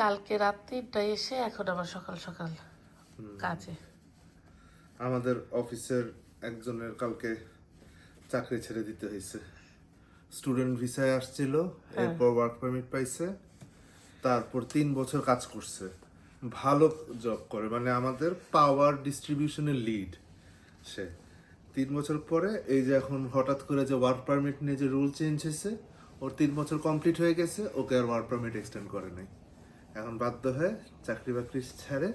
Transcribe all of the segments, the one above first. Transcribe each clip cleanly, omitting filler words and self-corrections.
কালকে রাত 3টায় এসে এখন আবার সকাল সকাল কাজে। আমাদের অফিসের একজনের কালকে চাকরি ছেড়ে দিতে হয়েছে। স্টুডেন্ট ভিসায় আসছিল, এরপর ওয়ার্ক পারমিট পাইছে, তারপর 3 বছর কাজ করছে, ভালো জব করে, মানে আমাদের পাওয়ার ডিস্ট্রিবিউশনের লিড সে। 3 বছর পরে এই যে এখন হঠাৎ করে যে ওয়ার্ক পারমিট নিয়ে যে রুল চেঞ্জ হয়েছে, ওর 3 বছর কমপ্লিট হয়ে গেছে, ওকে আর ওয়ার্ক পারমিট এক্সটেন্ড করে নাই। এখন বাধ্য হয়ে চাকরি বাকরি ছেড়ে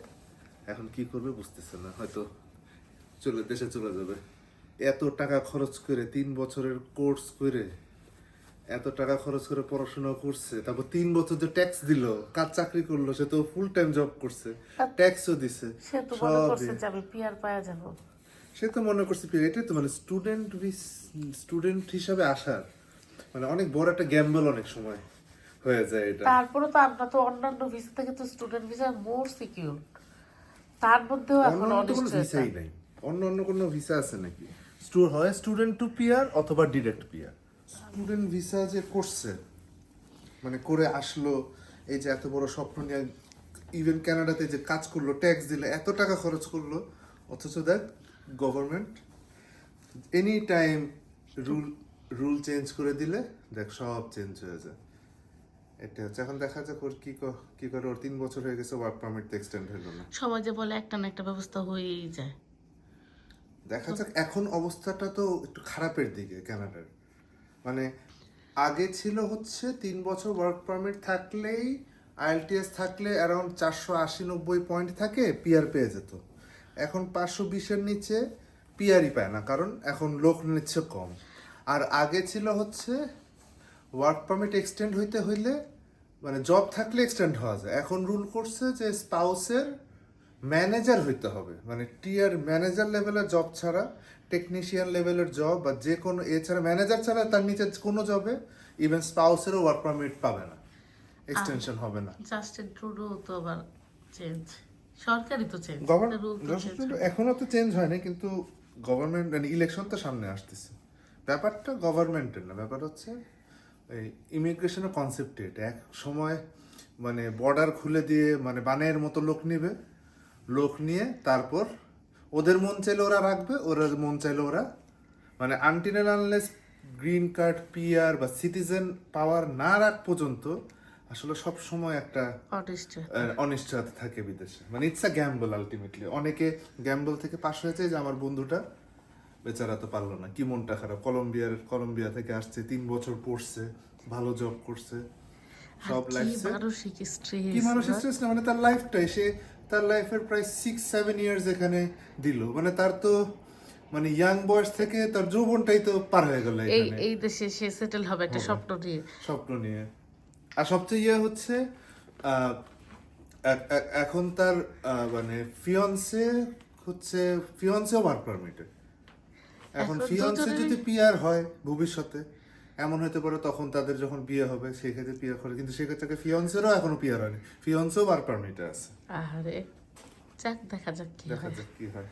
এখন কি করবে বুঝতেছে না, হয়তো দেশে চলে যাবে। এত টাকা খরচ করে 3 বছরের কোর্স করে, এত টাকা খরচ করে পড়াশোনা করছে, তারপর 3 বছর যে ট্যাক্স দিল, কাজ চাকরি করলো, সে তো ফুল টাইম জব করছে, ট্যাক্সও দিছে, সে তো মনে করছে যে আমি পিআর পাওয়া যাবো। সে তো মনে করছে এটাই তো মানে স্টুডেন্ট হিসাবে আসার মানে অনেক বড় একটা গ্যাম্বল অনেক সময় হয়ে যায় এটা। তারপরে তো আমরা তো অন্যান্য ভিসা থেকে তো স্টুডেন্ট ভিসা মোর সিকিউর, তার মধ্যেও এখন কোনো ভিসাই নাই। অন্য কোনো ভিসা আছে নাকি? হয় স্টুডেন্ট টু পিআর অথবা ডিরেক্ট পিআর। স্টুডেন্ট ভিসা যে করছে, মানে করে আসলো, এই যে এত বড় স্বপ্ন নিয়ে ইভেন কানাডাতে যে কাজ করলো, ট্যাক্স দিলে, এত টাকা খরচ করলো, অথচ দেখ government any time rule change করে দিলে দেখ সব চেঞ্জ হয়ে যায়। এটা হচ্ছে এখন দেখা যাক ওর কি করে। ওর 3 বছর হয়ে গেছে, ওয়ার্ক পারমিট এক্সটেন্ড হলো না। সবাই যে বলে একটা না একটা ব্যবস্থা হয়েই যায়। দেখা যাক। এখন অবস্থাটা তো একটু খারাপের দিকে কানাডার। মানে আগে ছিল হচ্ছে 3 বছর ওয়ার্ক পারমিট থাকলেই, আইএলটিএস থাকলে অ্যারাউন্ড 480-90 পয়েন্ট থাকে, পিআর পেয়ে যেত। এখন 520-এর নিচে পিআরই পায় না, কারণ এখন লোক নিচ্ছে কম। আর আগে ছিল হচ্ছে ওয়ার্ক পারমিট এক্সটেন্ড হইতে হইলে মানে জব থাকলে এক্সটেন্ড হওয়া যায়। এখন রুল করছে যে স্পাউসের ম্যানেজার হইতে হবে, মানে টিয়ার ম্যানেজার লেভেলের জব ছাড়া, টেকনিশিয়ান লেভেলের জব বা যে কোনো এছাড়া, ম্যানেজার ছাড়া তার নিচে কোনো জবে ইভেন স্পাউসেরও ওয়ার্ক পারমিট পাবে না, এক্সটেনশন হবে না। জাস্টিন ট্রুডো তো আবার চেঞ্জ, সরকারই তো চেঞ্জ, এখনো তো চেঞ্জ হয়নি, কিন্তু গভর্নমেন্ট মানে ইলেকশন তো সামনে আসতেছে। ব্যাপারটা গভর্নমেন্টের না, ব্যাপার হচ্ছে এই ইমিগ্রেশনের কনসেপ্টে। এটা এক সময় মানে বর্ডার খুলে দিয়ে মানে বানের মতো লোক নিয়ে তারপর ওদের মন চাইলে ওরা রাখবে, ওরা মন চাইলে ওরা মানে until and unless green card, PR বা সিটিজেন পাওয়ার না রাখ পর্যন্ত আসলে সব সময় একটা অনিশ্চয়তা থাকে বিদেশে। মানে ইটস আ গ্যাম্বল আলটিমেটলি। অনেকে গ্যাম্বল থেকে পাশ হয়েছে, যে আমার বন্ধুটা বেচারা তো পারলো না, কি মনটা খারাপ। কলম্বিয়া থেকে আসছে, 3 বছর পড়ছে, ভালো জব করছে, সব লাইফে কি মানসিক স্ট্রেস না, মানে তার লাইফটাই সে তার লাইফের প্রায় 6-7 ইয়ার্স এখানে দিল। মানে তার তো মানে ইয়াং বয়স থেকে তার যৌবনটাই তো পার হয়ে গেল এই দেশে সে সেটেল হবে একটা স্বপ্ন নিয়ে। আর সবচেয়ে ইয়ে হচ্ছে এখন তার মানে ফিয়ন্সে ওয়ার্ক পারমিটে। এখন ফিয়ন্সে যদি পিআর হয় ভবিষ্যতে, এমন হতে পারে তখন তাদের যখন বিয়ে হবে সেই ক্ষেত্রে পিআর করে, কিন্তু সেক্ষেত্রে ফিয়ন্সেরও এখনো পিআর হয়নি, ফিয়ন্সেও ওয়ার্ক পারমিটে আছে। আরে যাক, দেখা যাক কি হয়।